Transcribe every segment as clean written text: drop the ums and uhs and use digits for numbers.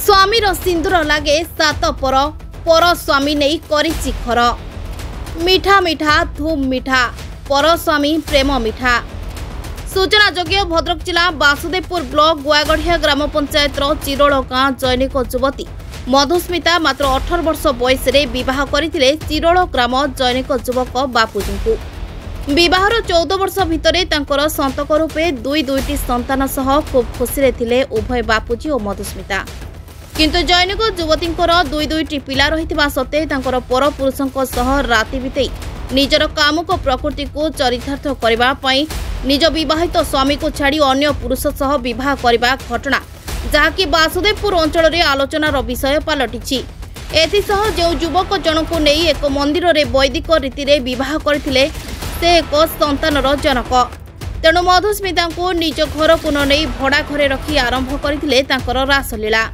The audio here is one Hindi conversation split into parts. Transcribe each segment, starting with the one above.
स्वामीर सिंदूर लगे सात पर स्वामी नहीं करी चिखर मिठा मिठा धूम मिठा पर स्वामी प्रेम मिठा। सूचनाजोग्य भद्रक जिला बासुदेवपुर ब्लॉक गुआगढ़िया ग्राम पंचायत चिरोड़ गाँ जैनिक युवती मधुस्मिता मात्र 18 वर्ष बयस विवाह करथिले चिरोड़ ग्राम जैनिक युवक बापूजी को। विवाहर 14 वर्ष भितर तांकर संतक रूपे दुईटी संतान सह खूब खुशी थिले उभय बापूजी और मधुस्मिता। किंतु जैनिक युवतींकर दुईटी पिला रहितबा सत्ते तांकर पर पुरुषों सह राति बितेई निजर कामुक प्रकृति को चरितार्थ करबा पई निज विवाहित स्वामी को छाड़ी अन्य पुरुष सह विवाह करबा घटना जहाँकि बासुदेवपुर अंचल में आलोचनार विषय पलटिछि। एथिसह जो युवक जनक नहीं एक मंदिर रे वैदिक रीति रे विवाह करथिले से एक संतानर जनक। तेणु मधुस्मिता को निज घर को नहीं भड़ा घरे रखी आरंभ करथिले तांकर रासलीला।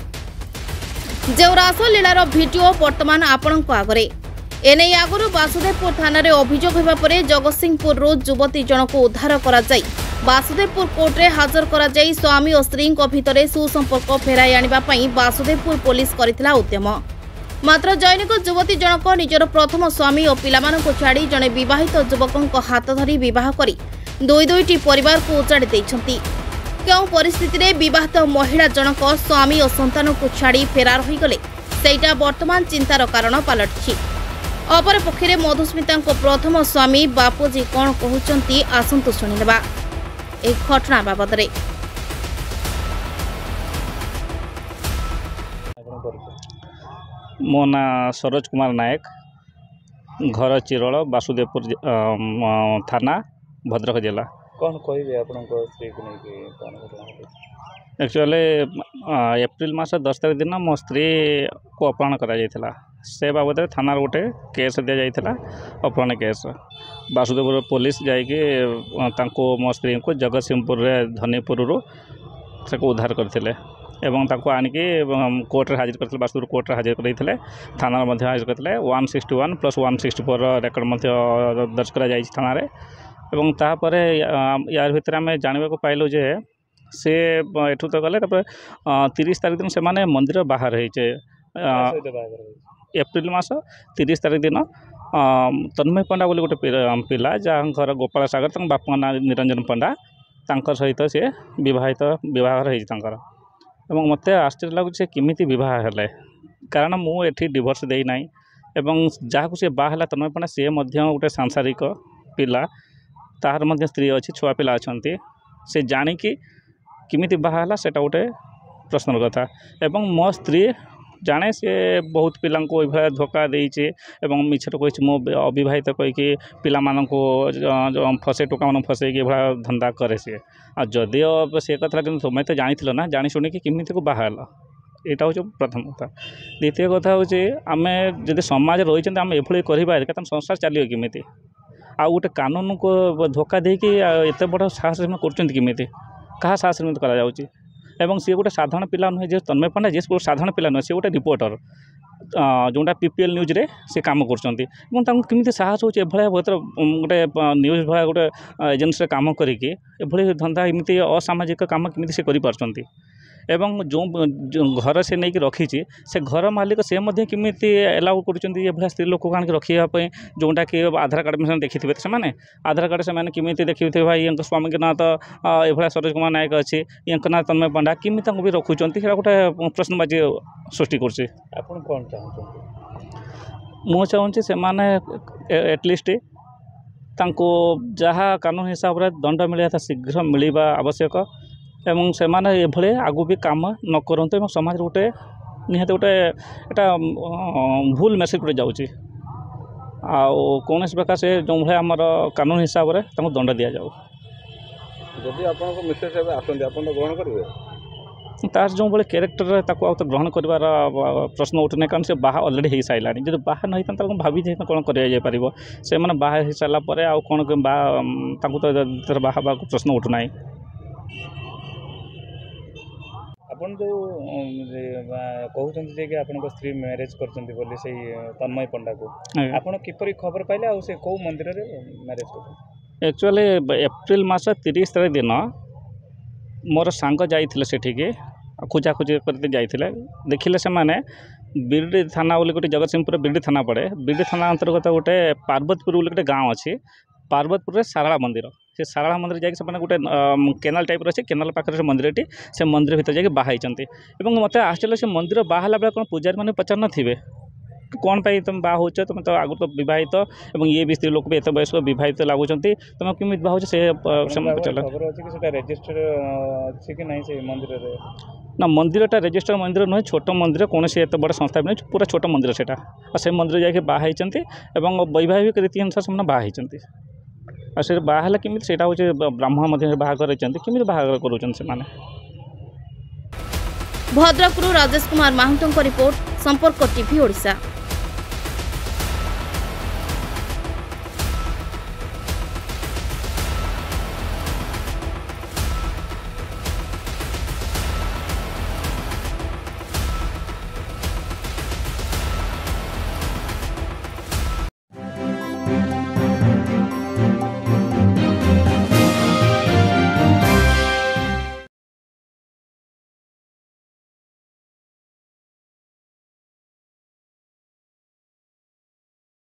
जो रासलीलार भिडियो वर्तमान आपणक आगरे एने आगुरी बासुदेवपुर थाना रे अभियोग होगा परे जगतसिंहपुर युवती जनक उद्धार करा जाई बासुदेवपुर कोर्ट रे हाजर करा जाई स्वामी और स्त्री भितर सुसंपर्क फेराई आनिबा पई बासुदेवपुर पुलिस करितला उद्यम। मात्र जैनिक युवती जनक निजर प्रथम स्वामी और पिलामानंको छाड़ी जने विवाहित युवकों हाथ धरी विवाह करी दुईटी परिवार को उजाड़ी दैछंती। केउ परिस्थिति रे विवाहित महिला जनक स्वामी और संतान को छाड़ी फेरार होई गले सेटा वर्तमान चिंतार कारण पलटिछि। अपर पक्षे मधुस्मिता प्रथम स्वामी बापूजी कौन कहते आसतु शुणिदेवा एक घटना बाबद रे। मो ना सरोज कुमार नायक घर चिरोड़ बासुदेवपुर थाना भद्रक जिला। कौन कहे स्त्री को नहीं एक्चुअली एप्रिल मास 10 तारीख दिन मो स्त्री को अपहरण करा से बाबद थाना गोटे केस दि जाता अपहरण केस बासुदेवपुर पुलिस जाकि मो स्त्री को जगतसिंहपुर धनीपुर से उद्धार करते एवं ताको आनिकी कोर्ट रे हाजिर करते बासुदेवपुर कोर्ट रे हाजिर करते थाना हाजिर करते 161 प्लस 164 रेकर्ड दर्ज करा थाना रे। एवं तापर यार भितर आम जानवा को पाइलु जे से एठू तो गले 30 तारीख दिन से माने मंदिर बाहर होइचे एप्रिल मास 30 तारीख दिन तन्मय पंडा बोली गोटे पिला जहाँ घर गोपाल सागर बापा ना निरंजन पंडा सहित सी विवाह एवं मत आश्चर्य लगुच किमिति विवाह है कारण मुझे डिवोर्स देना एवं जहाँ को सी बाहला तन्मय पंडा सी गोटे सांसारिक पिला तार मध्य स्त्री अच्छी छुआ पिला अच्छा से जाणिकी किमिति बाहला सेटा गोटे प्रश्न कथा एवं मो स्त्री जाने से बहुत पिला धोखा देचे एवं मिछर कही मो अविवाहित कहीकि पिला फसे टोका मान फसैकी भाया धंदा करे सी जदिव से कथा कि तुम तो जानी ना जानी शुणिकी किमिति को बाहला यहाँ हूँ प्रथम कथा। द्वितीय कथा हूँ आम जब समाज रही आम एभली करवा संसार चलो किमिति आ गोटे कानून को धोखा देकी एत बड़ साहस करमिति क्या साहस करा एवं सी गोटे साधारण पिला नुहे जे तन्मय पंडा जी गोटे साधारण पिला नुहे सी गोटे रिपोर्टर जोटा PPL न्यूज रे से काम करमि साहस हो गोटे न्यूज भाया गोटे एजेन्सी काम करके धंदा एमती असामाजिक काम केमी से कर एवं जो घर से नहीं रखी से घर मालिक से केमी एलाउ कर स्त्री लोक को रखापी जोटा कि आधार कार्ड में देखी थे से आधार कार्ड से केमी देखी थे भाई स्वामी के ना तो ये सरोज कुमार नायक अच्छी या ना तन्मय पंडा केमी भी रखुच्च गोटे प्रश्नबाजी सृष्टि कर मु चाहूँगी से एटलिस्ट जहाँ कानून हिसाब से दंड मिलता था शीघ्र मिलवा आवश्यक एवं से माने आगु भी काम न करते एवं समाज गोटे निहत गोटे एटा भूल मेसेज गोटे जाऊँगी कौन प्रकार से जो भाई आमर कानून हिसाब से दंड दि जाऊ जदि आप मेसेज ग्रहण करेंगे तार जो भाई क्यारेक्टर ताको तो ग्रहण कर प्रश्न उठुना कारण से बाहा अलरेडी हो सारा जब बाहा नहीं था भाभी कौन कर से बाहा हो सारापर आउ कौन तो बाहा प्रश्न उठुना आपन जो कहते कि आपन स्त्री मैरेज करछंती बोली से तन्मय पंडा को आपन किपरि खबर पाइले आ से को मंदिर रे मैरेज कर एक्चुअली एप्रिल मास 30 तारीख दिन मोर सांग जाइथिले सेठी के खोजाखोजी करते जाइए देखिले से माने बिरडी थाना बोली गोटे जगतसिंहपुर बिरडी थाना पड़े बिरडी थाना अंतर्गत गोटे पार्वतपुर बोली गोटे गाँव अच्छी पार्वतपुर सारला मंदिर से सारला मंदिर जाकि गोटे केनाल टाइप अच्छे केनाल पाखे से मंदिरटी से मंदिर भीतर जाकि बाहाई मत आश्चर्य से मंदिर बाहला बेला कौन पूजारी मैंने पचार नथिबे कौन पाई तुम बाह हो तुम तो आगु तो विवाहित और ये भी स्त्री लोक भी एत बयस विवाहित लगुच तुम केमी बाह से ना मंदिरटा रेजिस्टर मंदिर नुहे छोट मंदिर कौन से बड़ संस्था भी नहीं पूरा छोट मंदिर से से मंदिर जाकि बाहाई वैवाहिक रीति अनुसार से बाहाई और से बाहला केमी से ब्राह्मण मध्य बाहागर केमी बाहागर कर भद्रकरू राजेश कुमार महंतों रिपोर्ट संपर्क टीवी ओडिशा।